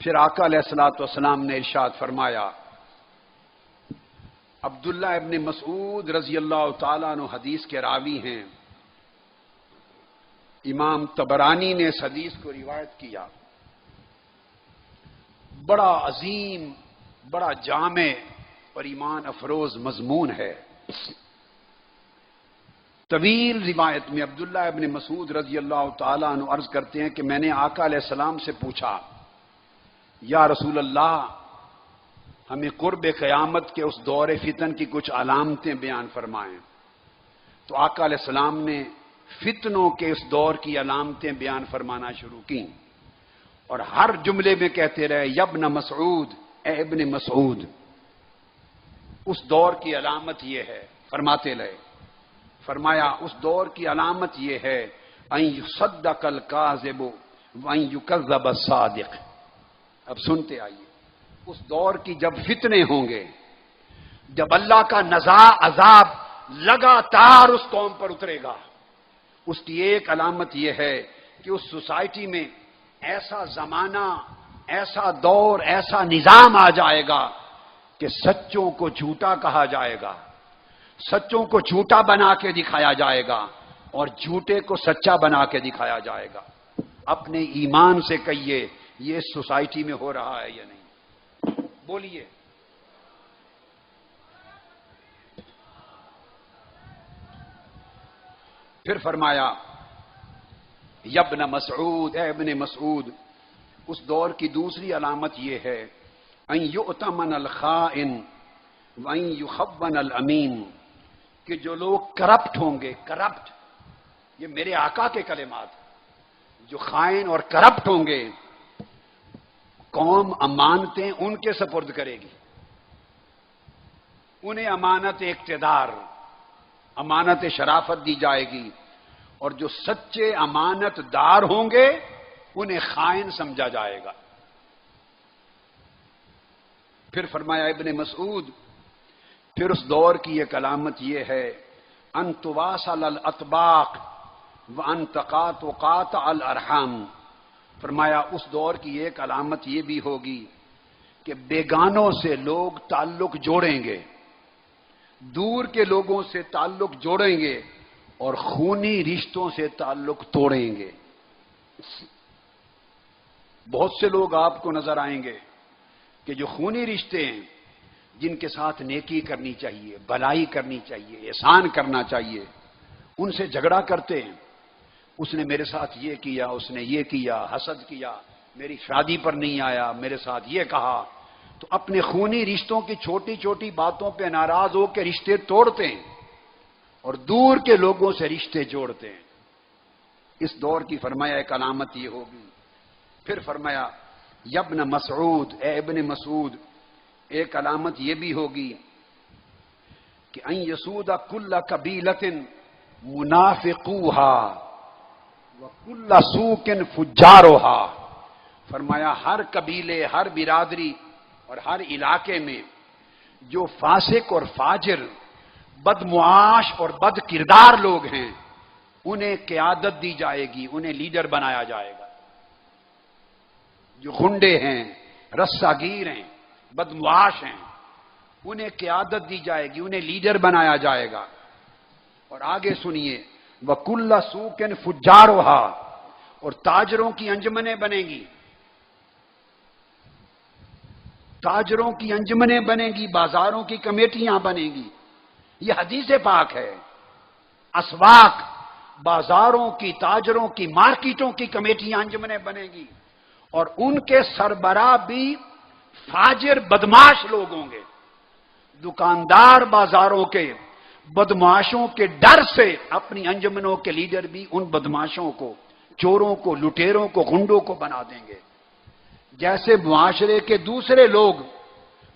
پھر آقا علیہ الصلوۃ والسلام نے ارشاد فرمایا، عبداللہ ابن مسعود رضی اللہ تعالیٰ عنہ حدیث کے راوی ہیں، امام طبرانی نے اس حدیث کو روایت کیا۔ بڑا عظیم، بڑا جامع اور ایمان افروز مضمون ہے۔ طویل روایت میں عبداللہ ابن مسعود رضی اللہ تعالیٰ عنہ عرض کرتے ہیں کہ میں نے آقا علیہ السلام سے پوچھا، یا رسول اللہ، ہمیں قرب قیامت کے اس دور فتن کی کچھ علامتیں بیان فرمائیں۔ تو آقا علیہ السلام نے فتنوں کے اس دور کی علامتیں بیان فرمانا شروع کی، اور ہر جملے میں کہتے رہے، یا ابن مسعود، اے ابن مسعود، اس دور کی علامت یہ ہے، فرماتے رہے۔ فرمایا اس دور کی علامت یہ ہے، ان یصدق الکاذب وان یکذب الصادق۔ اب سنتے آئیے، اس دور کی جب فتنے ہوں گے، جب اللہ کا عذاب لگاتار اس قوم پر اترے گا، اس کی ایک علامت یہ ہے کہ اس سوسائٹی میں ایسا زمانہ، ایسا دور، ایسا نظام آ جائے گا کہ سچوں کو جھوٹا کہا جائے گا، سچوں کو جھوٹا بنا کے دکھایا جائے گا، اور جھوٹے کو سچا بنا کے دکھایا جائے گا۔ اپنے ایمان سے کہیے، یہ اس سوسائٹی میں ہو رہا ہے یا نہیں؟ بولیے۔ پھر فرمایا، یا ابن مسعود، اے ابن مسعود، اس دور کی دوسری علامت یہ ہے، ان یؤتمن الخائن وان یخون الامین، کہ جو لوگ کرپٹ ہوں گے، کرپٹ، یہ میرے آقا کے کلمات، جو خائن اور کرپٹ ہوں گے، قوم امانتیں ان کے سپرد کرے گی، انہیں امانت اقتدار، امانت شرافت دی جائے گی، اور جو سچے امانت دار ہوں گے انہیں خائن سمجھا جائے گا۔ پھر فرمایا ابن مسعود، پھر اس دور کی ایک علامت یہ ہے، ان تواصل الاطباق وان تقاطع الارحام۔ فرمایا اس دور کی ایک علامت یہ بھی ہوگی کہ بیگانوں سے لوگ تعلق جوڑیں گے، دور کے لوگوں سے تعلق جوڑیں گے، اور خونی رشتوں سے تعلق توڑیں گے۔ بہت سے لوگ آپ کو نظر آئیں گے کہ جو خونی رشتے ہیں، جن کے ساتھ نیکی کرنی چاہیے، بھلائی کرنی چاہیے، احسان کرنا چاہیے، ان سے جھگڑا کرتے ہیں۔ اس نے میرے ساتھ یہ کیا، اس نے یہ کیا، حسد کیا، میری شادی پر نہیں آیا، میرے ساتھ یہ کہا، تو اپنے خونی رشتوں کی چھوٹی چھوٹی باتوں پہ ناراض ہو کے رشتے توڑتے ہیں، اور دور کے لوگوں سے رشتے جوڑتے ہیں۔ اس دور کی فرمایا ایک علامت یہ ہوگی۔ پھر فرمایا، یا ابن مسعود، اے ابن مسعود، ایک علامت یہ بھی ہوگی کہ ان یسود کل قبیلۃ منافقوہا وکل سوق فجاروہا۔ فرمایا ہر قبیلے، ہر برادری اور ہر علاقے میں جو فاسق اور فاجر، بدمعاش اور بد کردار لوگ ہیں، انہیں قیادت دی جائے گی، انہیں لیڈر بنایا جائے گا۔ جو غنڈے ہیں، رسہ گیر ہیں، بدمعاش ہیں، انہیں قیادت دی جائے گی، انہیں لیڈر بنایا جائے گا۔ اور آگے سنیے، وَكُلَّ سُوقٍ فُجَّارُهَا، اور تاجروں کی انجمنیں بنیں گی، تاجروں کی انجمنیں بنیں گی، بازاروں کی کمیٹیاں بنیں گی۔ یہ حدیث پاک ہے۔ اسواق، بازاروں کی، تاجروں کی، مارکیٹوں کی کمیٹیاں، انجمنیں بنیں گی، اور ان کے سربراہ بھی فاجر بدمعاش لوگ ہوں گے۔ دکاندار بازاروں کے بدمعاشوں کے ڈر سے اپنی انجمنوں کے لیڈر بھی ان بدمعاشوں کو، چوروں کو، لٹیروں کو، غنڈوں کو بنا دیں گے۔ جیسے معاشرے کے دوسرے لوگ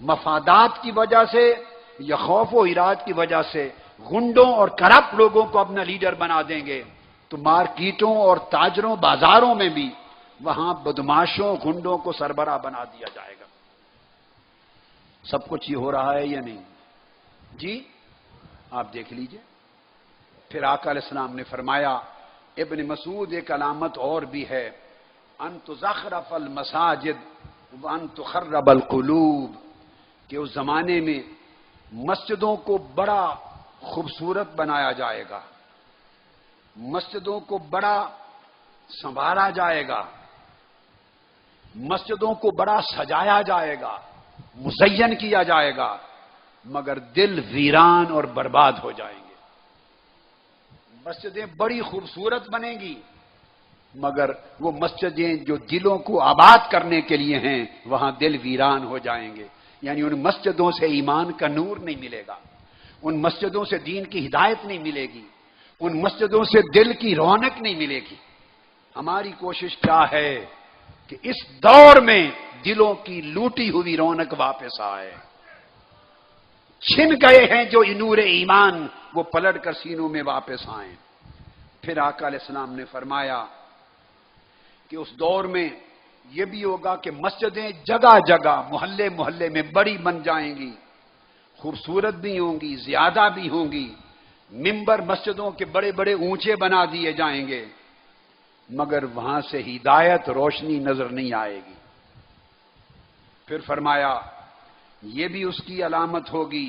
مفادات کی وجہ سے یا خوف و اراد کی وجہ سے غنڈوں اور کرپٹ لوگوں کو اپنا لیڈر بنا دیں گے، تو مارکیٹوں اور تاجروں، بازاروں میں بھی وہاں بدمعاشوں، غنڈوں کو سربراہ بنا دیا جائے گا۔ سب کچھ یہ ہو رہا ہے یا نہیں؟ جی آپ دیکھ لیجئے۔ پھر آقا علیہ السلام نے فرمایا، ابن مسعود، ایک علامت اور بھی ہے، ان تزخرف المساجد وَأَن تُخَرَّبَ الْقُلُوبُ کہ اس زمانے میں مسجدوں کو بڑا خوبصورت بنایا جائے گا، مسجدوں کو بڑا سنوارا جائے گا، مسجدوں کو بڑا سجایا جائے گا، مزین کیا جائے گا، مگر دل ویران اور برباد ہو جائیں گے۔ مسجدیں بڑی خوبصورت بنیں گی، مگر وہ مسجدیں جو دلوں کو آباد کرنے کے لیے ہیں وہاں دل ویران ہو جائیں گے۔ یعنی ان مسجدوں سے ایمان کا نور نہیں ملے گا، ان مسجدوں سے دین کی ہدایت نہیں ملے گی، ان مسجدوں سے دل کی رونق نہیں ملے گی۔ ہماری کوشش کیا ہے کہ اس دور میں دلوں کی لوٹی ہوئی رونق واپس آئے۔ چھن گئے ہیں جو نور ایمان، وہ پلٹ کر سینوں میں واپس آئیں۔ پھر آقا علیہ السلام نے فرمایا کہ اس دور میں یہ بھی ہوگا کہ مسجدیں جگہ جگہ محلے محلے میں بڑی بن جائیں گی، خوبصورت بھی ہوں گی، زیادہ بھی ہوں گی، ممبر مسجدوں کے بڑے بڑے اونچے بنا دیے جائیں گے، مگر وہاں سے ہدایت روشنی نظر نہیں آئے گی۔ پھر فرمایا یہ بھی اس کی علامت ہوگی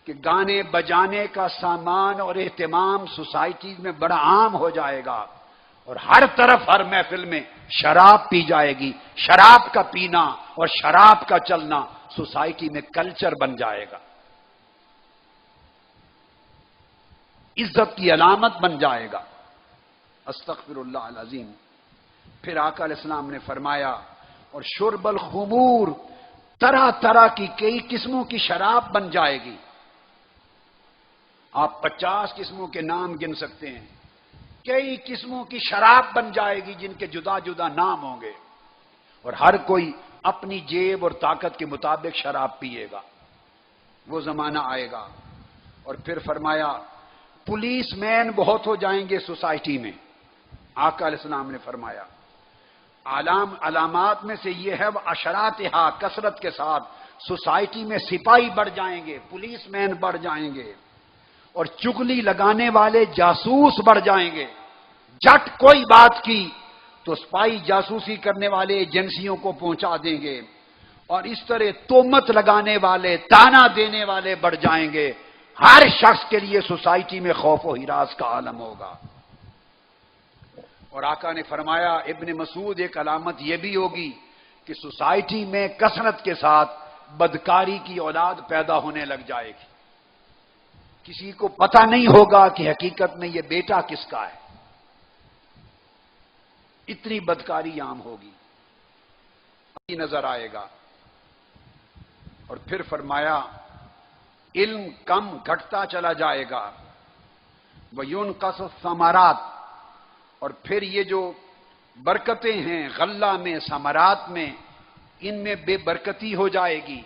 کہ گانے بجانے کا سامان اور اہتمام سوسائٹیز میں بڑا عام ہو جائے گا، اور ہر طرف ہر محفل میں شراب پی جائے گی، شراب کا پینا اور شراب کا چلنا سوسائٹی میں کلچر بن جائے گا، عزت کی علامت بن جائے گا۔ استغفر اللہ العظیم۔ پھر آقا علیہ السلام نے فرمایا اور شرب الخمور، طرح طرح کی کئی قسموں کی شراب بن جائے گی۔ آپ 50 قسموں کے نام گن سکتے ہیں، کئی قسموں کی شراب بن جائے گی جن کے جدا جدا نام ہوں گے، اور ہر کوئی اپنی جیب اور طاقت کے مطابق شراب پیے گا۔ وہ زمانہ آئے گا۔ اور پھر فرمایا پولیس مین بہت ہو جائیں گے سوسائٹی میں۔ آقا علیہ السلام نے فرمایا علامات میں سے یہ ہے وہ اشراتہا، کثرت کے ساتھ سوسائٹی میں سپاہی بڑھ جائیں گے، پولیس مین بڑھ جائیں گے، اور چگلی لگانے والے جاسوس بڑھ جائیں گے۔ جٹ کوئی بات کی تو سپاہی جاسوسی کرنے والے ایجنسیوں کو پہنچا دیں گے، اور اس طرح تہمت لگانے والے، تانا دینے والے بڑھ جائیں گے۔ ہر شخص کے لیے سوسائٹی میں خوف و ہراس کا عالم ہوگا۔ اور آقا نے فرمایا ابن مسعود ایک علامت یہ بھی ہوگی کہ سوسائٹی میں کثرت کے ساتھ بدکاری کی اولاد پیدا ہونے لگ جائے گی، کسی کو پتہ نہیں ہوگا کہ حقیقت میں یہ بیٹا کس کا ہے، اتنی بدکاری عام ہوگی، نظر آئے گا۔ اور پھر فرمایا علم کم گھٹتا چلا جائے گا، وَيُنْقَصُ الثَّمَرَاتِ، اور پھر یہ جو برکتیں ہیں غلہ میں، ثمرات میں، ان میں بے برکتی ہو جائے گی۔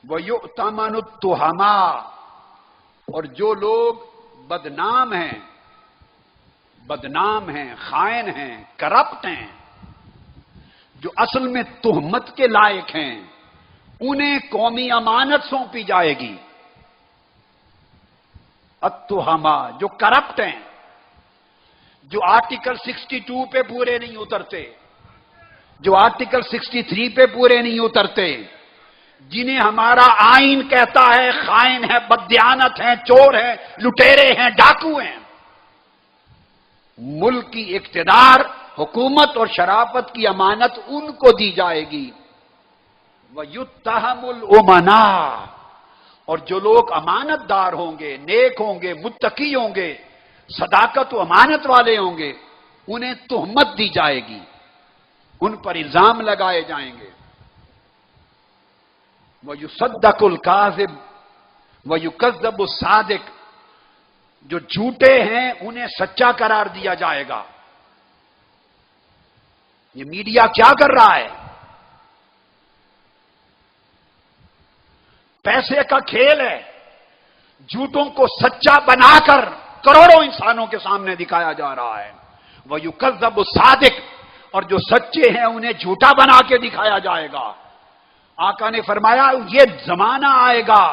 وَيُؤْتَمَنُ التُّهَمَا، اور جو لوگ بدنام ہیں، خائن ہیں، کرپٹ ہیں، جو اصل میں تہمت کے لائق ہیں، انہیں قومی امانت سونپی جائے گی۔ التہما، جو کرپٹ ہیں، جو آرٹیکل 62 پہ پورے نہیں اترتے، جو آرٹیکل 63 پہ پورے نہیں اترتے، جنہیں ہمارا آئین کہتا ہے خائن ہے، بددیانت ہیں، چور ہیں، لٹیرے ہیں، ڈاکو ہیں، ملک کی اقتدار، حکومت اور شرافت کی امانت ان کو دی جائے گی۔ وَيُتَّهَمُ الْأُمَنَاءَ، اور جو لوگ امانت دار ہوں گے، نیک ہوں گے، متقی ہوں گے، صداقت و امانت والے ہوں گے، انہیں تہمت دی جائے گی، ان پر الزام لگائے جائیں گے۔ وَيُصَدَّقُ الْكَاذِبُ وَيُكَذَّبُ الصَّادِقُ، جو جھوٹے ہیں انہیں سچا قرار دیا جائے گا۔ یہ میڈیا کیا کر رہا ہے؟ پیسے کا کھیل ہے، جھوٹوں کو سچا بنا کر کروڑوں انسانوں کے سامنے دکھایا جا رہا ہے۔ وَيُكَذَّبُ الصَّادِقُ، اور جو سچے ہیں انہیں جھوٹا بنا کے دکھایا جائے گا۔ آقا نے فرمایا یہ زمانہ آئے گا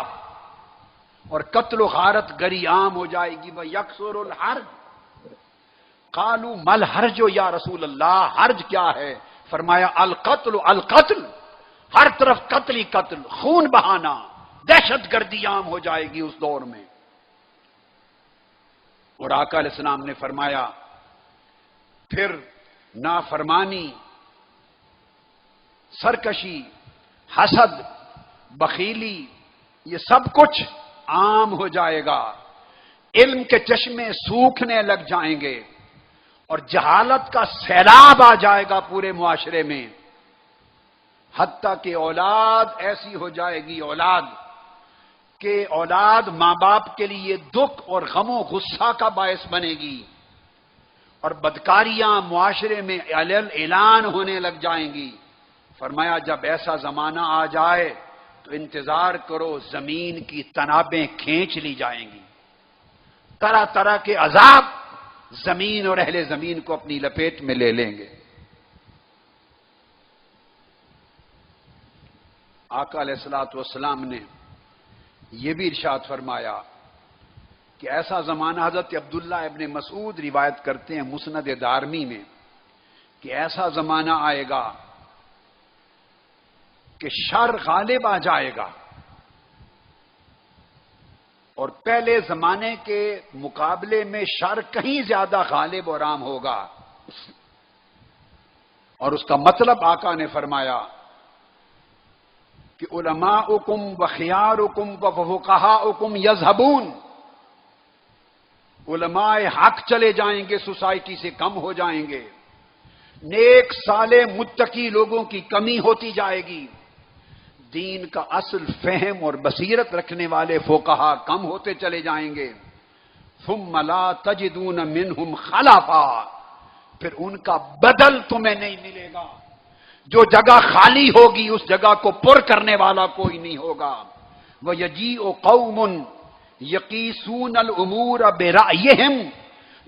اور قتل و غارت گری عام ہو جائے گی۔ وَيَكْثُرُ الْحَرْجُ، قالوا مَا الْحَرْجُ یا رسول اللہ، حرج کیا ہے؟ فرمایا القتل القتل، ہر طرف قتل ہی قتل، خون بہانا، دہشت گردی عام ہو جائے گی اس دور میں۔ اور آقا علیہ السلام نے فرمایا پھر نافرمانی، سرکشی، حسد، بخیلی، یہ سب کچھ عام ہو جائے گا، علم کے چشمے سوکھنے لگ جائیں گے، اور جہالت کا سیلاب آ جائے گا پورے معاشرے میں، حتیٰ کہ اولاد ایسی ہو جائے گی، اولاد ماں باپ کے لیے دکھ اور غم و غصہ کا باعث بنے گی، اور بدکاریاں معاشرے میں اعلان ہونے لگ جائیں گی۔ فرمایا جب ایسا زمانہ آ جائے تو انتظار کرو، زمین کی تنابیں کھینچ لی جائیں گی، طرح طرح کے عذاب زمین اور اہل زمین کو اپنی لپیٹ میں لے لیں گے۔ آقا علیہ الصلوۃ والسلام نے یہ بھی ارشاد فرمایا کہ ایسا زمانہ، حضرت عبداللہ ابن مسعود روایت کرتے ہیں مسند دارمی میں، کہ ایسا زمانہ آئے گا کہ شر غالب آ جائے گا، اور پہلے زمانے کے مقابلے میں شر کہیں زیادہ غالب اور عام ہوگا۔ اور اس کا مطلب آقا نے فرمایا کہ علماؤکم وخیارکم وفقہاؤکم یذہبون، علماء حق چلے جائیں گے، سوسائٹی سے کم ہو جائیں گے، نیک صالح متقی لوگوں کی کمی ہوتی جائے گی، دین کا اصل فہم اور بصیرت رکھنے والے فقہا کم ہوتے چلے جائیں گے، ثم لا تجدون منہم خلفا، پھر ان کا بدل تمہیں نہیں ملے گا، جو جگہ خالی ہوگی اس جگہ کو پر کرنے والا کوئی نہیں ہوگا۔ وَيَجِيءُ قَوْمٌ یقیسون الامور برأیہم،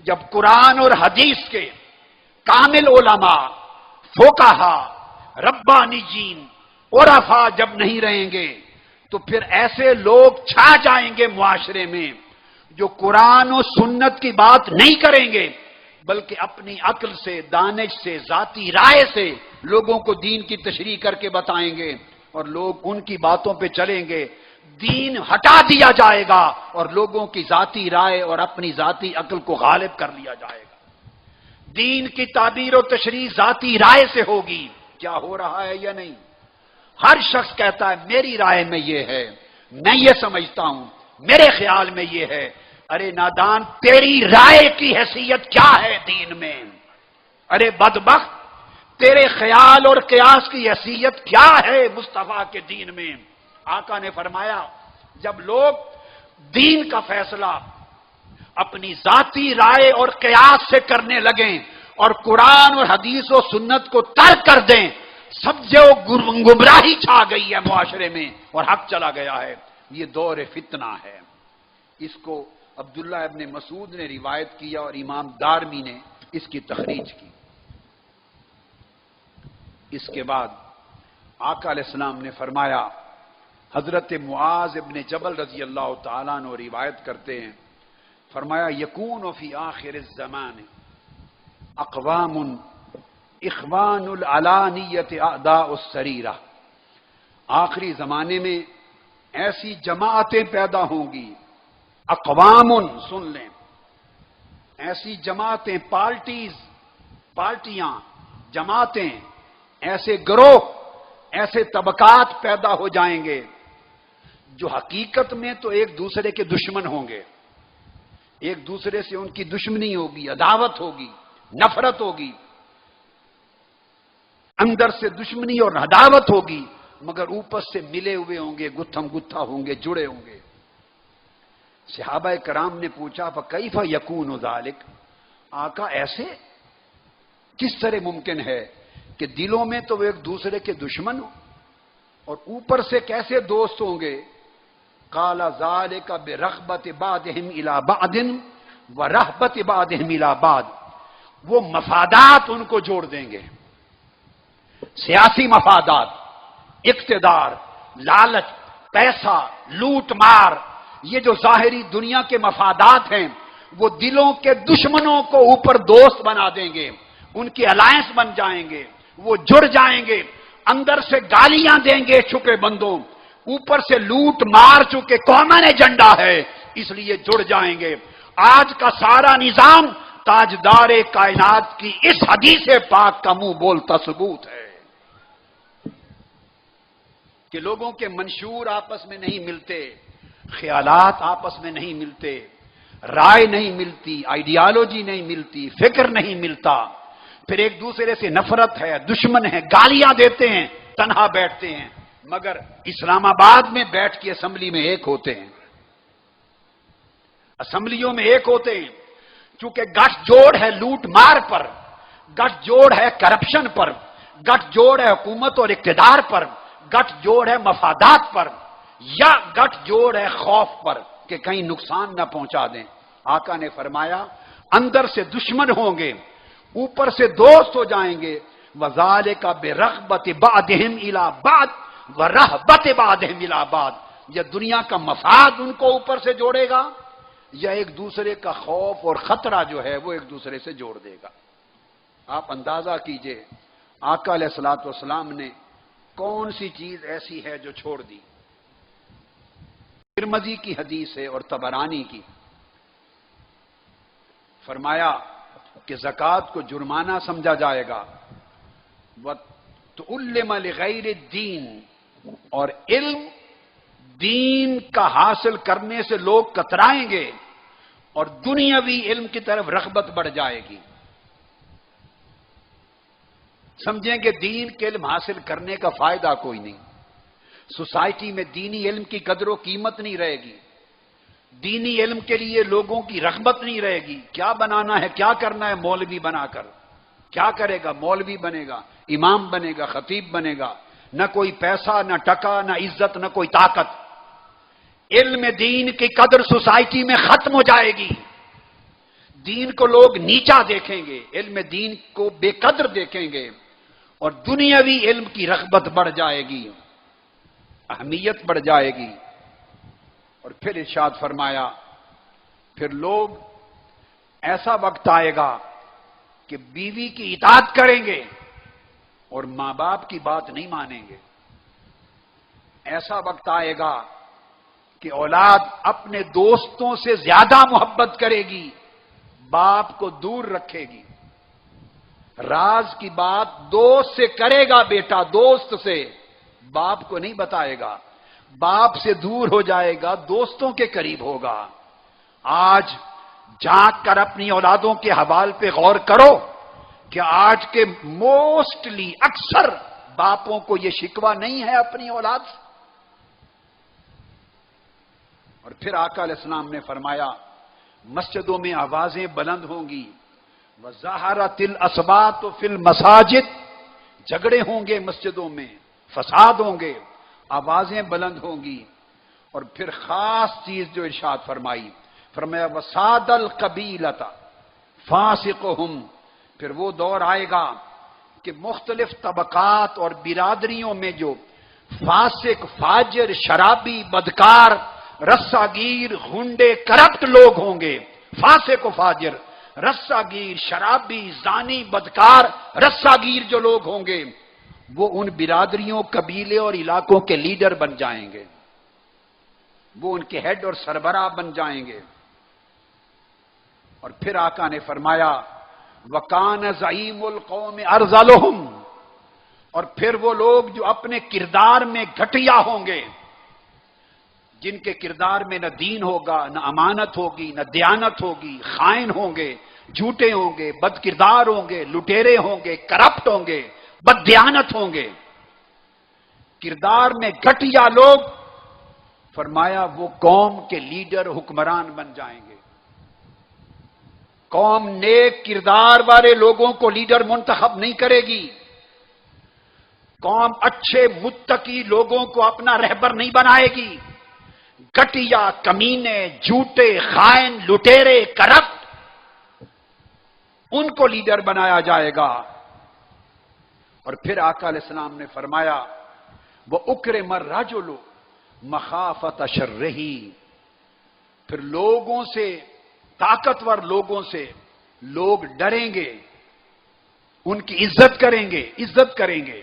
جب قرآن اور حدیث کے کامل علماء، فقہا، ربانیین، عرفاء جب نہیں رہیں گے تو پھر ایسے لوگ چھا جائیں گے معاشرے میں جو قرآن و سنت کی بات نہیں کریں گے، بلکہ اپنی عقل سے، دانش سے، ذاتی رائے سے لوگوں کو دین کی تشریح کر کے بتائیں گے، اور لوگ ان کی باتوں پہ چلیں گے، دین ہٹا دیا جائے گا اور لوگوں کی ذاتی رائے اور اپنی ذاتی عقل کو غالب کر لیا جائے گا۔ دین کی تعبیر و تشریح ذاتی رائے سے ہوگی۔ کیا ہو رہا ہے یا نہیں؟ ہر شخص کہتا ہے میری رائے میں یہ ہے، میں یہ سمجھتا ہوں، میرے خیال میں یہ ہے۔ ارے نادان، تیری رائے کی حیثیت کیا ہے دین میں؟ ارے بدبخت، تیرے خیال اور قیاس کی حیثیت کیا ہے مصطفیٰ کے دین میں؟ آقا نے فرمایا جب لوگ دین کا فیصلہ اپنی ذاتی رائے اور قیاس سے کرنے لگیں اور قرآن اور حدیث و سنت کو ترک کر دیں، سب جو گمراہی چھا گئی ہے معاشرے میں اور حق چلا گیا ہے۔ یہ دور فتنہ ہے۔ اس کو عبداللہ ابن مسعود نے روایت کیا اور امام دارمی نے اس کی تخریج کی۔ اس کے بعد آقا علیہ السلام نے فرمایا، حضرت معاذ ابن جبل رضی اللہ تعالیٰ عنہ روایت کرتے ہیں، فرمایا یکون فی آخر الزمان اقوام اخوان العلانیت اعداء السریرہ، آخری زمانے میں ایسی جماعتیں پیدا ہوں گی، اقوام، سن لیں، ایسی جماعتیں، پارٹیاں، جماعتیں، ایسے گروہ، ایسے طبقات پیدا ہو جائیں گے جو حقیقت میں تو ایک دوسرے کے دشمن ہوں گے، ایک دوسرے سے ان کی دشمنی ہوگی، عداوت ہوگی، نفرت ہوگی، اندر سے دشمنی اور عداوت ہوگی، مگر اوپر سے ملے ہوئے ہوں گے، گتھم گتھا ہوں گے، جڑے ہوں گے۔ صحابہ کرام نے پوچھا فکیف یکون ذالک، آقا ایسے کس طرح ممکن ہے کہ دلوں میں تو وہ ایک دوسرے کے دشمن ہوں اور اوپر سے کیسے دوست ہوں گے؟ قال ذالک برغبت بعضهم الی بعض ورہبت بعضهم الی بعض، وہ مفادات ان کو جوڑ دیں گے، سیاسی مفادات، اقتدار، لالچ، پیسہ، لوٹ مار، یہ جو ظاہری دنیا کے مفادات ہیں وہ دلوں کے دشمنوں کو اوپر دوست بنا دیں گے، ان کی الائنس بن جائیں گے، وہ جڑ جائیں گے، اندر سے گالیاں دیں گے چھپے بندوں، اوپر سے لوٹ مار چکے کامن ایجنڈا ہے اس لیے جڑ جائیں گے۔ آج کا سارا نظام تاجدار کائنات کی اس حدیث پاک کا منہ بولتا ثبوت ہے کہ لوگوں کے منشور آپس میں نہیں ملتے، خیالات آپس میں نہیں ملتے، رائے نہیں ملتی، آئیڈیالوجی نہیں ملتی، فکر نہیں ملتا، پھر ایک دوسرے سے نفرت ہے، دشمن ہے، گالیاں دیتے ہیں، تنہا بیٹھتے ہیں، مگر اسلام آباد میں بیٹھ کے اسمبلی میں ایک ہوتے ہیں، اسمبلیوں میں ایک ہوتے ہیں، چونکہ گٹھ جوڑ ہے لوٹ مار پر، گٹھ جوڑ ہے کرپشن پر، گٹھ جوڑ ہے حکومت اور اقتدار پر، گٹھ جوڑ ہے مفادات پر، یا گٹھ جوڑ ہے خوف پر کہ کہیں نقصان نہ پہنچا دیں۔ آقا نے فرمایا اندر سے دشمن ہوں گے، اوپر سے دوست ہو جائیں گے، وَذَلِكَ بِرَغْبَةِ بَعْضِهِمْ إِلَى بَعْضٍ وَرَهْبَةِ بَعْضِهِمْ إِلَى بَعْضٍ، یا دنیا کا مفاد ان کو اوپر سے جوڑے گا، یا ایک دوسرے کا خوف اور خطرہ جو ہے وہ ایک دوسرے سے جوڑ دے گا۔ آپ اندازہ کیجئے آقا علیہ الصلوۃ والسلام نے کون سی چیز ایسی ہے جو چھوڑ دی؟ ترمذی کی حدیث ہے اور طبرانی کی، فرمایا کہ زکوٰۃ کو جرمانہ سمجھا جائے گا، وَتُعَلِّمَ لِغَيْرِ الدِّينِ، اور علم دین کا حاصل کرنے سے لوگ کترائیں گے اور دنیاوی علم کی طرف رغبت بڑھ جائے گی، سمجھیں کہ دین کے علم حاصل کرنے کا فائدہ کوئی نہیں، سوسائٹی میں دینی علم کی قدر و قیمت نہیں رہے گی، دینی علم کے لیے لوگوں کی رغبت نہیں رہے گی، کیا بنانا ہے، کیا کرنا ہے مولوی بنا کر، کیا کرے گا، مولوی بنے گا، امام بنے گا، خطیب بنے گا، نہ کوئی پیسہ، نہ ٹکا، نہ عزت، نہ کوئی طاقت، علم دین کی قدر سوسائٹی میں ختم ہو جائے گی، دین کو لوگ نیچا دیکھیں گے، علم دین کو بے قدر دیکھیں گے، اور دنیاوی علم کی رغبت بڑھ جائے گی، اہمیت بڑھ جائے گی۔ اور پھر ارشاد فرمایا پھر لوگ ایسا وقت آئے گا کہ بیوی کی اطاعت کریں گے اور ماں باپ کی بات نہیں مانیں گے، ایسا وقت آئے گا کہ اولاد اپنے دوستوں سے زیادہ محبت کرے گی، باپ کو دور رکھے گی، راز کی بات دوست سے کرے گا بیٹا، دوست سے، باپ کو نہیں بتائے گا، باپ سے دور ہو جائے گا، دوستوں کے قریب ہوگا۔ آج جھانک کر اپنی اولادوں کے حوال پہ غور کرو کہ آج کے موسٹلی اکثر باپوں کو یہ شکوہ نہیں ہے اپنی اولاد سے۔ اور پھر آقا علیہ السلام نے فرمایا مسجدوں میں آوازیں بلند ہوں گی، وَظَهَرَتِ الْأَصْوَاتُ فِي الْمَسَاجِدِ، جھگڑے ہوں گے مسجدوں میں، فساد ہوں گے، آوازیں بلند ہوں گی۔ اور پھر خاص چیز جو ارشاد فرمائی، فرمایا وَسَادَ الْقَبِيلَةَ فَاسِقُهُمْ، پھر وہ دور آئے گا کہ مختلف طبقات اور برادریوں میں جو فاسق، فاجر، شرابی، بدکار، رساگیر، غنڈے، کرپٹ لوگ ہوں گے، فاسق و فاجر، رساگیر، شرابی، زانی، بدکار، رساگیر جو لوگ ہوں گے وہ ان برادریوں، قبیلے اور علاقوں کے لیڈر بن جائیں گے، وہ ان کے ہیڈ اور سربراہ بن جائیں گے۔ اور پھر آقا نے فرمایا وَكَانَ زَعِيمُ الْقَوْمِ أَرْذَلُهُمْ، اور پھر وہ لوگ جو اپنے کردار میں گھٹیا ہوں گے، جن کے کردار میں نہ دین ہوگا، نہ امانت ہوگی، نہ دیانت ہوگی، خائن ہوں گے، جھوٹے ہوں گے، بد کردار ہوں گے، لٹیرے ہوں گے، کرپٹ ہوں گے، بد دیانت ہوں گے، کردار میں گھٹیا لوگ، فرمایا وہ قوم کے لیڈر، حکمران بن جائیں گے۔ قوم نیک کردار والے لوگوں کو لیڈر منتخب نہیں کرے گی، قوم اچھے متقی لوگوں کو اپنا رہبر نہیں بنائے گی، گٹیا، کمینے، جھوٹے، خائن، لٹیرے، کرپٹ، ان کو لیڈر بنایا جائے گا۔ اور پھر آقا علیہ السلام نے فرمایا وَأُكْرِمَ الرَّجُلُ مَخَافَةَ شَرِّهِ، پھر لوگوں سے، طاقتور لوگوں سے لوگ ڈریں گے، ان کی عزت کریں گے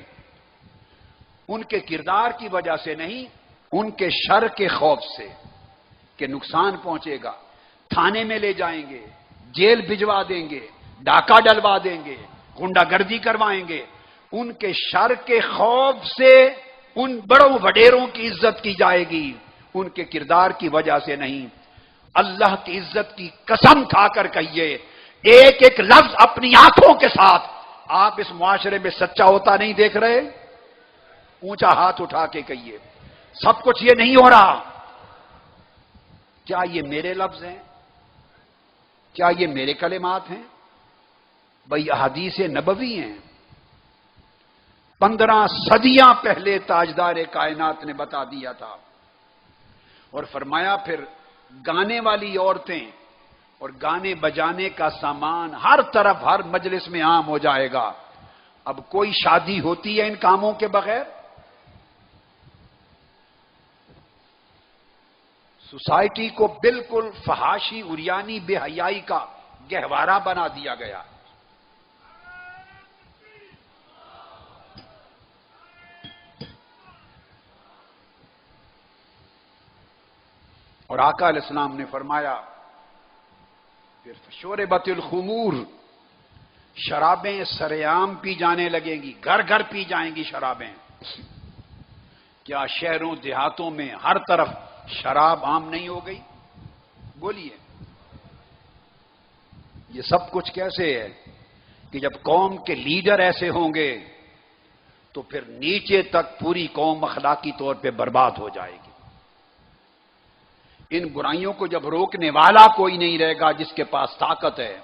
ان کے کردار کی وجہ سے نہیں، ان کے شر کے خوف سے کہ نقصان پہنچے گا، تھانے میں لے جائیں گے، جیل بھجوا دیں گے، ڈاکہ ڈلوا دیں گے، غنڈہ گردی کروائیں گے، ان کے شر کے خوف سے ان بڑوں وڈیروں کی عزت کی جائے گی، ان کے کردار کی وجہ سے نہیں۔ اللہ کی عزت کی قسم کھا کر کہیے، ایک ایک لفظ اپنی آنکھوں کے ساتھ آپ اس معاشرے میں سچا ہوتا نہیں دیکھ رہے؟ اونچا ہاتھ اٹھا کے کہیے، سب کچھ یہ نہیں ہو رہا۔ کیا یہ میرے لفظ ہیں؟ کیا یہ میرے کلمات ہیں؟ بھئی احادیث نبوی ہیں۔ 15 صدیاں پہلے تاجدار کائنات نے بتا دیا تھا اور فرمایا پھر گانے والی عورتیں اور گانے بجانے کا سامان ہر طرف ہر مجلس میں عام ہو جائے گا۔ اب کوئی شادی ہوتی ہے ان کاموں کے بغیر؟ سوسائٹی کو بالکل فحاشی عریانی بے حیائی کا گہوارہ بنا دیا گیا۔ اور آقا علیہ السلام نے فرمایا پھر شوربت الخمور، شرابیں سرعام پی جانے لگیں گی، گھر گھر پی جائیں گی شرابیں۔ کیا شہروں دیہاتوں میں ہر طرف شراب عام نہیں ہو گئی؟ بولیے، یہ سب کچھ کیسے ہے کہ جب قوم کے لیڈر ایسے ہوں گے تو پھر نیچے تک پوری قوم اخلاقی طور پہ برباد ہو جائے گی۔ ان برائیوں کو جب روکنے والا کوئی نہیں رہے گا جس کے پاس طاقت ہے،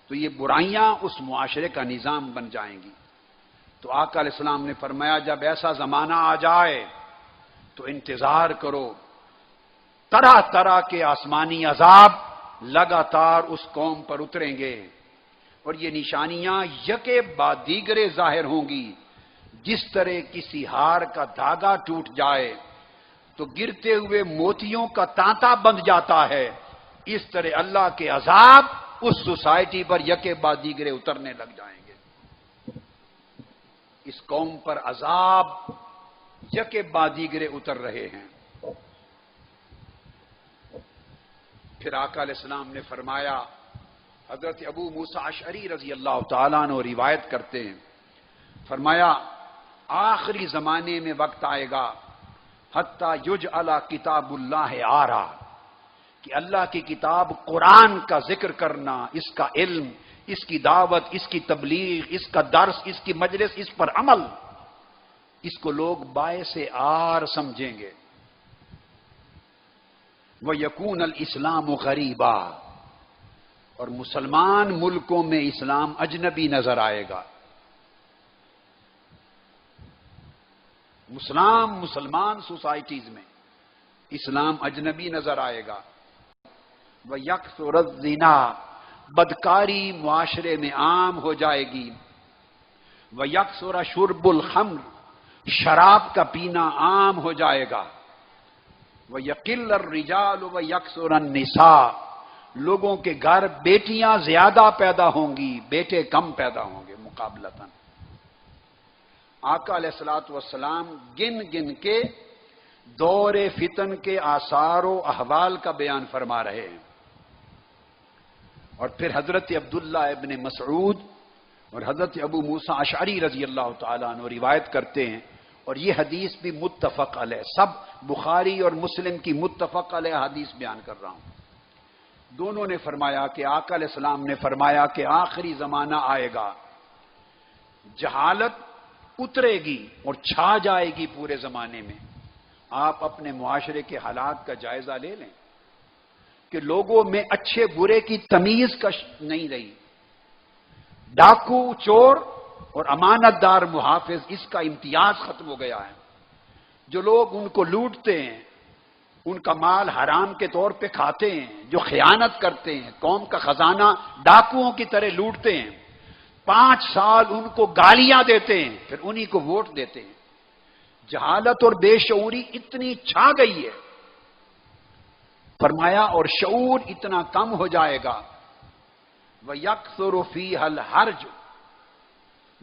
تو یہ برائیاں اس معاشرے کا نظام بن جائیں گی۔ تو آقا علیہ السلام نے فرمایا جب ایسا زمانہ آ جائے تو انتظار کرو، طرح طرح کے آسمانی عذاب لگاتار اس قوم پر اتریں گے، اور یہ نشانیاں یکے بعد دیگرے ظاہر ہوں گی۔ جس طرح کسی ہار کا دھاگا ٹوٹ جائے تو گرتے ہوئے موتیوں کا تانتا بند جاتا ہے، اس طرح اللہ کے عذاب اس سوسائٹی پر یکے بعد دیگرے اترنے لگ جائیں گے۔ اس قوم پر عذاب یکے بعد دیگرے اتر رہے ہیں۔ پھر آقا علیہ السلام نے فرمایا، حضرت ابو موسیٰ اشعری رضی اللہ تعالیٰ عنہ روایت کرتے ہیں، فرمایا آخری زمانے میں وقت آئے گا حتیٰ یجعل کتاب اللہ آرا، کہ اللہ کی کتاب قرآن کا ذکر کرنا، اس کا علم، اس کی دعوت، اس کی تبلیغ، اس کا درس، اس کی مجلس، اس پر عمل، اس کو لوگ باعث آر سمجھیں گے۔ وَيَكُونَ الْإِسْلَامُ غَرِيبًا، اور مسلمان ملکوں میں اسلام اجنبی نظر آئے گا۔ مسلمان سوسائٹیز میں اسلام اجنبی نظر آئے گا۔ وَيَكْثُرُ الزِّنَا، بدکاری معاشرے میں عام ہو جائے گی۔ وَيَكْثُرُ شُرْبُ الْخَمْرِ، شراب کا پینا عام ہو جائے گا۔ وَيَقِلُّ الرِّجَالُ وَيَكْثُرُ النِّسَاءُ، لوگوں کے گھر بیٹیاں زیادہ پیدا ہوں گی، بیٹے کم پیدا ہوں گے مقابلتاً۔ آقا علیہ الصلوۃ والسلام گن گن کے دور فتن کے آثار و احوال کا بیان فرما رہے ہیں۔ اور پھر حضرت عبداللہ ابن مسعود اور حضرت ابو موسیٰ اشعری رضی اللہ تعالیٰ عنہ روایت کرتے ہیں، اور یہ حدیث بھی متفق علیہ، سب بخاری اور مسلم کی متفق علیہ حدیث بیان کر رہا ہوں۔ دونوں نے فرمایا کہ آقا علیہ السلام نے فرمایا کہ آخری زمانہ آئے گا، جہالت اترے گی اور چھا جائے گی پورے زمانے میں۔ آپ اپنے معاشرے کے حالات کا جائزہ لے لیں کہ لوگوں میں اچھے برے کی تمیز نہیں رہی۔ ڈاکو، چور اور امانت دار محافظ، اس کا امتیاز ختم ہو گیا ہے۔ جو لوگ ان کو لوٹتے ہیں، ان کا مال حرام کے طور پہ کھاتے ہیں، جو خیانت کرتے ہیں، قوم کا خزانہ ڈاکوؤں کی طرح لوٹتے ہیں، 5 سال ان کو گالیاں دیتے ہیں، پھر انہی کو ووٹ دیتے ہیں۔ جہالت اور بے شعوری اتنی چھا گئی ہے، فرمایا اور شعور اتنا کم ہو جائے گا۔ وَيَكْثُرُ فِيهَا الْحَرْجُ،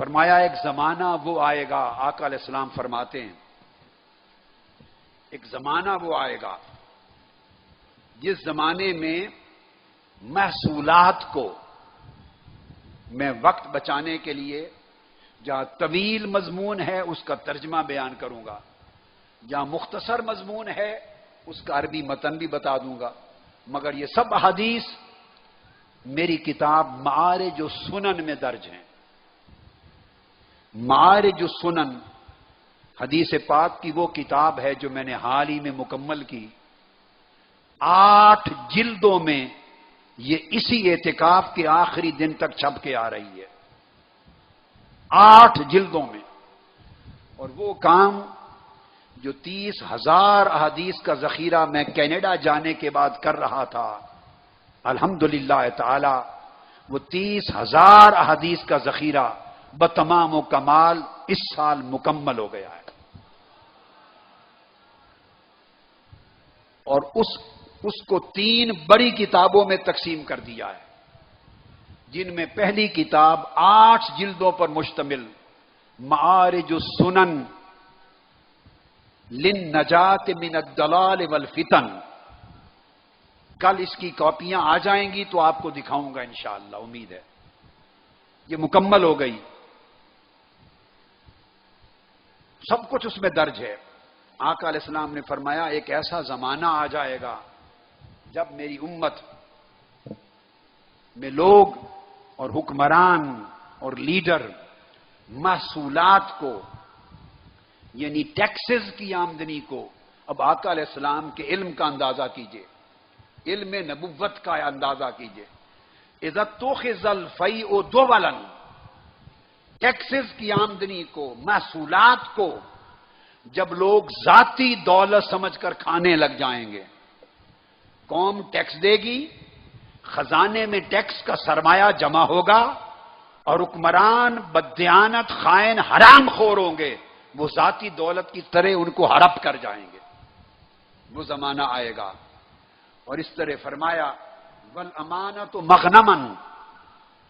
فرمایا ایک زمانہ وہ آئے گا، آقا علیہ السلام فرماتے ہیں ایک زمانہ وہ آئے گا جس زمانے میں محصولات کو میں وقت بچانے کے لیے جہاں طویل مضمون ہے اس کا ترجمہ بیان کروں گا، جہاں مختصر مضمون ہے اس کا عربی متن بھی بتا دوں گا، مگر یہ سب احادیث میری کتاب معارج السنن میں درج ہیں۔ معارج السنن حدیث پاک کی وہ کتاب ہے جو میں نے حال ہی میں مکمل کی، 8 جلدوں میں یہ اسی اعتکاف کے آخری دن تک چھپ کے آ رہی ہے، 8 جلدوں میں۔ اور وہ کام جو 30,000 احادیث کا ذخیرہ میں کینیڈا جانے کے بعد کر رہا تھا، الحمدللہ تعالی وہ 30,000 احادیث کا ذخیرہ بتمام و کمال اس سال مکمل ہو گیا ہے۔ اور اس کو 3 بڑی کتابوں میں تقسیم کر دیا ہے، جن میں پہلی کتاب 8 جلدوں پر مشتمل معارج السنن للنجات من الضلال والفتن، کل اس کی کاپیاں آ جائیں گی تو آپ کو دکھاؤں گا انشاءاللہ، امید ہے یہ مکمل ہو گئی، سب کچھ اس میں درج ہے۔ آقا علیہ السلام نے فرمایا ایک ایسا زمانہ آ جائے گا جب میری امت میں لوگ اور حکمران اور لیڈر محصولات کو یعنی ٹیکسز کی آمدنی کو، اب آقا علیہ السلام کے علم کا اندازہ کیجئے، علم نبوت کا اندازہ کیجئے، اذا اتخذ الفیء دولا، ٹیکسز کی آمدنی کو، محصولات کو جب لوگ ذاتی دولت سمجھ کر کھانے لگ جائیں گے، قوم ٹیکس دے گی، خزانے میں ٹیکس کا سرمایہ جمع ہوگا اور حکمران بددیانت خائن حرام خور ہوں گے، وہ ذاتی دولت کی طرح ان کو ہڑپ کر جائیں گے، وہ زمانہ آئے گا۔ اور اس طرح فرمایا والامانۃ مغنما،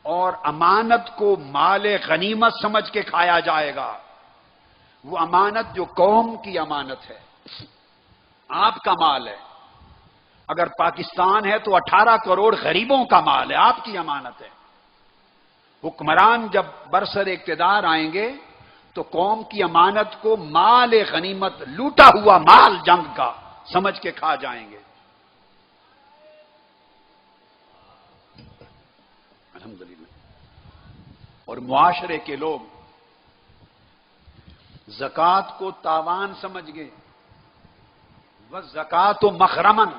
اور امانت کو مال غنیمت سمجھ کے کھایا جائے گا، وہ امانت جو قوم کی امانت ہے، آپ کا مال ہے، اگر پاکستان ہے تو 18 کروڑ غریبوں کا مال ہے، آپ کی امانت ہے۔ حکمران جب برسر اقتدار آئیں گے تو قوم کی امانت کو مال غنیمت، لوٹا ہوا مال جنگ کا سمجھ کے کھا جائیں گے۔ الحمدللہ۔ اور معاشرے کے لوگ زکوٰۃ کو تاوان سمجھ گئے، والزکوٰۃ مخرمن،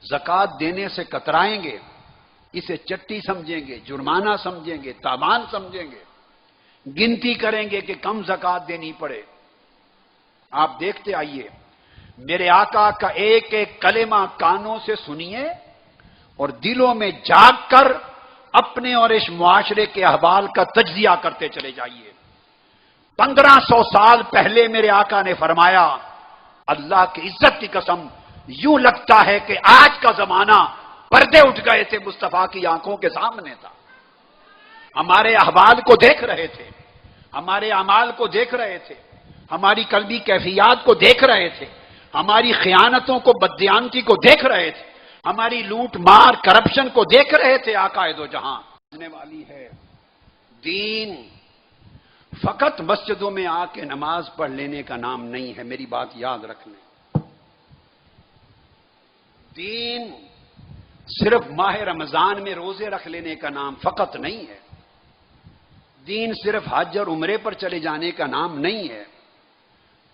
زکوٰۃ دینے سے کترائیں گے، اسے چٹی سمجھیں گے، جرمانہ سمجھیں گے، تاوان سمجھیں گے، گنتی کریں گے کہ کم زکوٰۃ دینی پڑے۔ آپ دیکھتے آئیے، میرے آقا کا ایک ایک کلمہ کانوں سے سنیے اور دلوں میں جاگ کر اپنے اور اس معاشرے کے احوال کا تجزیہ کرتے چلے جائیے۔ 1500 سال پہلے میرے آقا نے فرمایا، اللہ کی عزت کی قسم یوں لگتا ہے کہ آج کا زمانہ پردے اٹھ گئے تھے، مصطفیٰ کی آنکھوں کے سامنے تھا، ہمارے احوال کو دیکھ رہے تھے، ہمارے اعمال کو دیکھ رہے تھے، ہماری قلبی کیفیات کو دیکھ رہے تھے، ہماری خیانتوں کو، بددیانتی کو دیکھ رہے تھے، ہماری لوٹ مار کرپشن کو دیکھ رہے تھے۔ آقا دو جہاں والی ہے دین فقط مسجدوں میں آ کے نماز پڑھ لینے کا نام نہیں ہے، میری بات یاد رکھ لیں۔ دین صرف ماہ رمضان میں روزے رکھ لینے کا نام فقط نہیں ہے، دین صرف حج اور عمرے پر چلے جانے کا نام نہیں ہے۔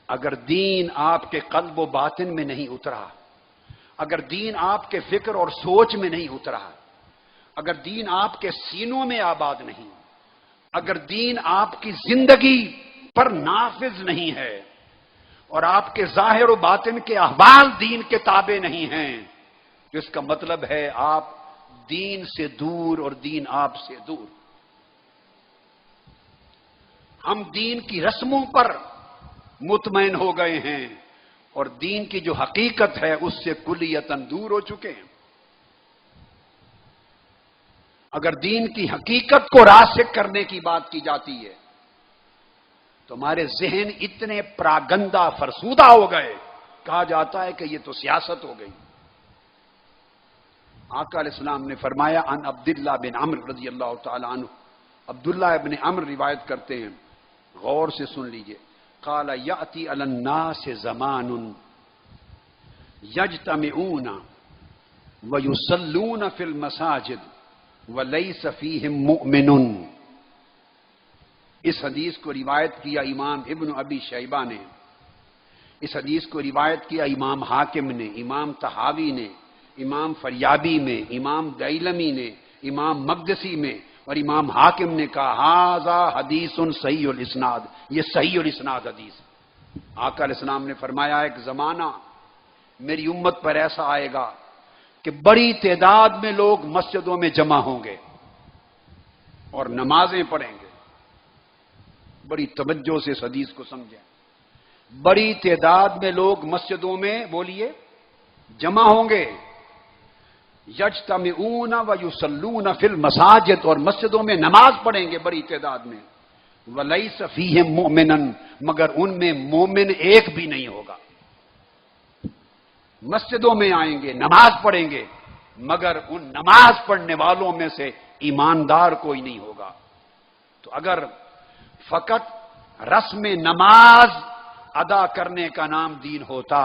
اگر دین آپ کے قلب و باطن میں نہیں اترا، اگر دین آپ کے فکر اور سوچ میں نہیں اترا، اگر دین آپ کے سینوں میں آباد نہیں، اگر دین آپ کی زندگی پر نافذ نہیں ہے اور آپ کے ظاہر و باطن کے احوال دین کے تابع نہیں ہیں، تو اس کا مطلب ہے آپ دین سے دور اور دین آپ سے دور۔ ہم دین کی رسموں پر مطمئن ہو گئے ہیں اور دین کی جو حقیقت ہے اس سے کلیتاً دور ہو چکے ہیں۔ اگر دین کی حقیقت کو راسخ کرنے کی بات کی جاتی ہے تو ہمارے ذہن اتنے پراگندہ فرسودہ ہو گئے، کہا جاتا ہے کہ یہ تو سیاست ہو گئی۔ آقا علیہ السلام نے فرمایا عن عبداللہ بن عمرو رضی اللہ تعالی عنہ، عبداللہ ابن عمرو روایت کرتے ہیں، غور سے سن لیجئے، قال یأتی علی الناس زمان یجتمعون ویصلون فی المساجد ولیس فیہم مؤمن۔ اس حدیث کو روایت کیا امام ابن ابی شیبہ نے، اس حدیث کو روایت کیا امام حاکم نے، امام طحاوی نے، امام فریابی میں، امام دیلمی نے، امام مقدسی میں، اور امام حاکم نے کہا ھذا حدیث صحیح الاسناد، یہ صحیح الاسناد حدیث۔ آقا علیہ السلام نے فرمایا ایک زمانہ میری امت پر ایسا آئے گا کہ بڑی تعداد میں لوگ مسجدوں میں جمع ہوں گے اور نمازیں پڑھیں گے۔ بڑی توجہ سے اس حدیث کو سمجھیں، بڑی تعداد میں لوگ مسجدوں میں بولیے جمع ہوں گے، یجتمعون ویصلون فی المساجد، اور مسجدوں میں نماز پڑھیں گے بڑی تعداد میں، ولیس فیہم مؤمنا، مگر ان میں مومن ایک بھی نہیں ہوگا۔ مسجدوں میں آئیں گے، نماز پڑھیں گے، مگر ان نماز پڑھنے والوں میں سے ایماندار کوئی نہیں ہوگا۔ تو اگر فقط رسم نماز ادا کرنے کا نام دین ہوتا،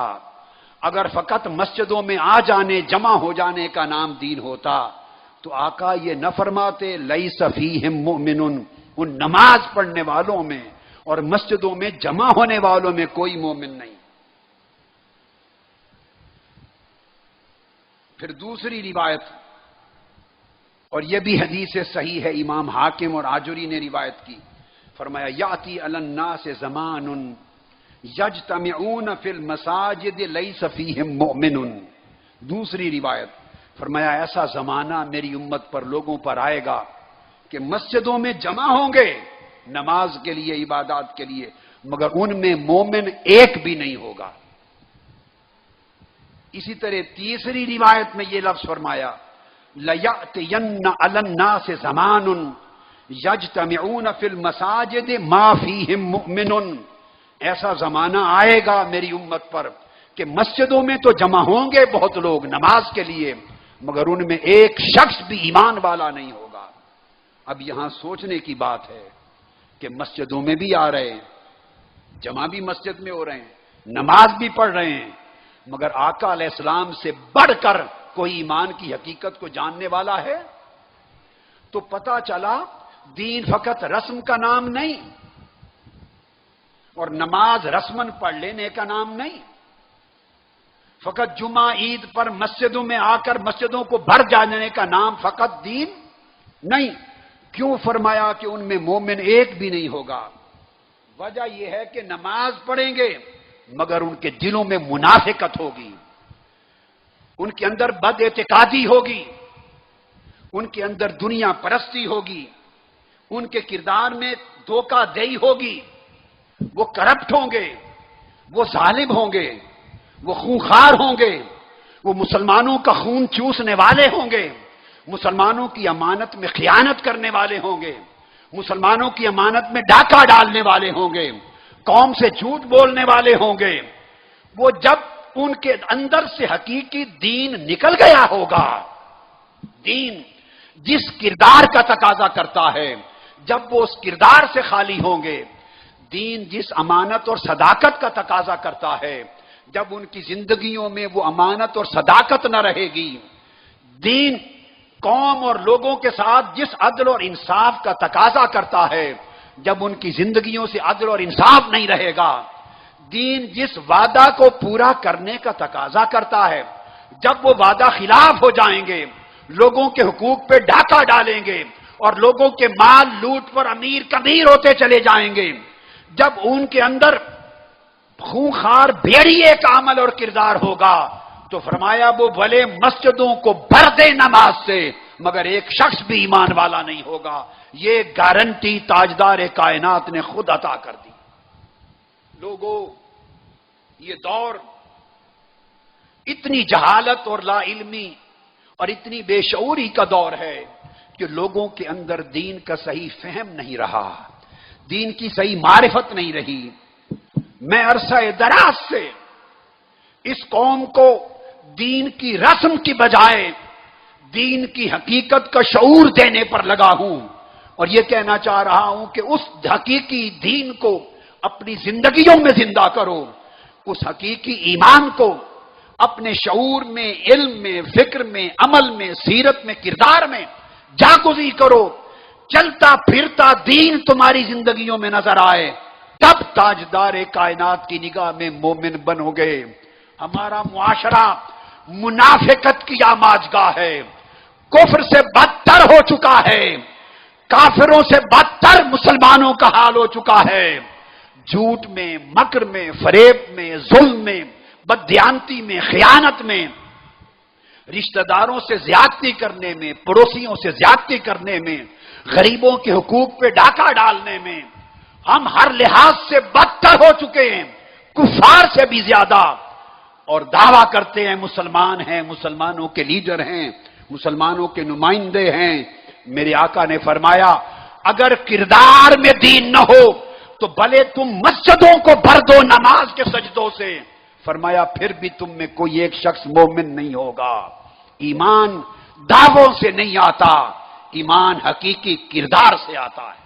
اگر فقط مسجدوں میں آ جانے جمع ہو جانے کا نام دین ہوتا تو آقا یہ نہ فرماتے لیس فیہم مؤمن، ان نماز پڑھنے والوں میں اور مسجدوں میں جمع ہونے والوں میں کوئی مومن نہیں۔ پھر دوسری روایت، اور یہ بھی حدیث صحیح ہے، امام حاکم اور آجری نے روایت کی، فرمایا یاتی علی الناس زمان یجتمعون فی المساجد لیس فیہم مؤمن۔ دوسری روایت فرمایا ایسا زمانہ میری امت پر لوگوں پر آئے گا کہ مسجدوں میں جمع ہوں گے نماز کے لیے، عبادات کے لیے، مگر ان میں مومن ایک بھی نہیں ہوگا۔ اسی طرح تیسری روایت میں یہ لفظ فرمایا لَيَأْتِيَنَّ عَلَى النَّاسِ زَمَانٌ یجتمعون فی المساجد ما فیہم مؤمن۔ ایسا زمانہ آئے گا میری امت پر کہ مسجدوں میں تو جمع ہوں گے بہت لوگ نماز کے لیے، مگر ان میں ایک شخص بھی ایمان والا نہیں ہوگا۔ اب یہاں سوچنے کی بات ہے کہ مسجدوں میں بھی آ رہے ہیں، جمع بھی مسجد میں ہو رہے ہیں، نماز بھی پڑھ رہے ہیں، مگر آقا علیہ السلام سے بڑھ کر کوئی ایمان کی حقیقت کو جاننے والا ہے؟ تو پتہ چلا دین فقط رسم کا نام نہیں اور نماز رسمن پڑھ لینے کا نام نہیں، فقط جمعہ عید پر مسجدوں میں آ کر مسجدوں کو بھر جانے کا نام فقط دین نہیں۔ کیوں فرمایا کہ ان میں مومن ایک بھی نہیں ہوگا؟ وجہ یہ ہے کہ نماز پڑھیں گے مگر ان کے دلوں میں منافقت ہوگی، ان کے اندر بد اعتقادی ہوگی، ان کے اندر دنیا پرستی ہوگی، ان کے کردار میں دھوکہ دہی ہوگی، وہ کرپٹ ہوں گے، وہ ظالم ہوں گے، وہ خونخوار ہوں گے، وہ مسلمانوں کا خون چوسنے والے ہوں گے، مسلمانوں کی امانت میں خیانت کرنے والے ہوں گے، مسلمانوں کی امانت میں ڈاکہ ڈالنے والے ہوں گے، قوم سے جھوٹ بولنے والے ہوں گے۔ وہ جب ان کے اندر سے حقیقی دین نکل گیا ہوگا، دین جس کردار کا تقاضا کرتا ہے، جب وہ اس کردار سے خالی ہوں گے، دین جس امانت اور صداقت کا تقاضا کرتا ہے، جب ان کی زندگیوں میں وہ امانت اور صداقت نہ رہے گی، دین قوم اور لوگوں کے ساتھ جس عدل اور انصاف کا تقاضا کرتا ہے، جب ان کی زندگیوں سے عدل اور انصاف نہیں رہے گا، دین جس وعدہ کو پورا کرنے کا تقاضا کرتا ہے، جب وہ وعدہ خلاف ہو جائیں گے، لوگوں کے حقوق پہ ڈاکہ ڈالیں گے اور لوگوں کے مال لوٹ پر امیر کبیر ہوتے چلے جائیں گے، جب ان کے اندر خونخوار بھیڑیے کا عمل اور کردار ہوگا، تو فرمایا وہ بھلے مسجدوں کو بھر دے نماز سے مگر ایک شخص بھی ایمان والا نہیں ہوگا۔ یہ گارنٹی تاجدار کائنات نے خود عطا کر دی۔ لوگوں، یہ دور اتنی جہالت اور لا علمی اور اتنی بے شعوری کا دور ہے کہ لوگوں کے اندر دین کا صحیح فہم نہیں رہا، دین کی صحیح معرفت نہیں رہی۔ میں عرصہ دراز سے اس قوم کو دین کی رسم کی بجائے دین کی حقیقت کا شعور دینے پر لگا ہوں، اور یہ کہنا چاہ رہا ہوں کہ اس حقیقی دین کو اپنی زندگیوں میں زندہ کرو، اس حقیقی ایمان کو اپنے شعور میں، علم میں، فکر میں، عمل میں، سیرت میں، کردار میں جاگزی کرو۔ چلتا پھرتا دین تمہاری زندگیوں میں نظر آئے، تب تاجدار کائنات کی نگاہ میں مومن بنو گے۔ ہمارا معاشرہ منافقت کی آماجگاہ ہے، کفر سے بدتر ہو چکا ہے، کافروں سے بدتر مسلمانوں کا حال ہو چکا ہے۔ جھوٹ میں، مکر میں، فریب میں، ظلم میں، بددیانتی میں، خیانت میں، رشتہ داروں سے زیادتی کرنے میں، پڑوسیوں سے زیادتی کرنے میں، غریبوں کے حقوق پہ ڈاکہ ڈالنے میں ہم ہر لحاظ سے بدتر ہو چکے ہیں، کفار سے بھی زیادہ، اور دعویٰ کرتے ہیں مسلمان ہیں، مسلمانوں کے لیڈر ہیں، مسلمانوں کے نمائندے ہیں۔ میرے آقا نے فرمایا اگر کردار میں دین نہ ہو تو بھلے تم مسجدوں کو بھر دو نماز کے سجدوں سے، فرمایا پھر بھی تم میں کوئی ایک شخص مومن نہیں ہوگا۔ ایمان دعووں سے نہیں آتا، ایمان حقیقی کردار سے آتا ہے۔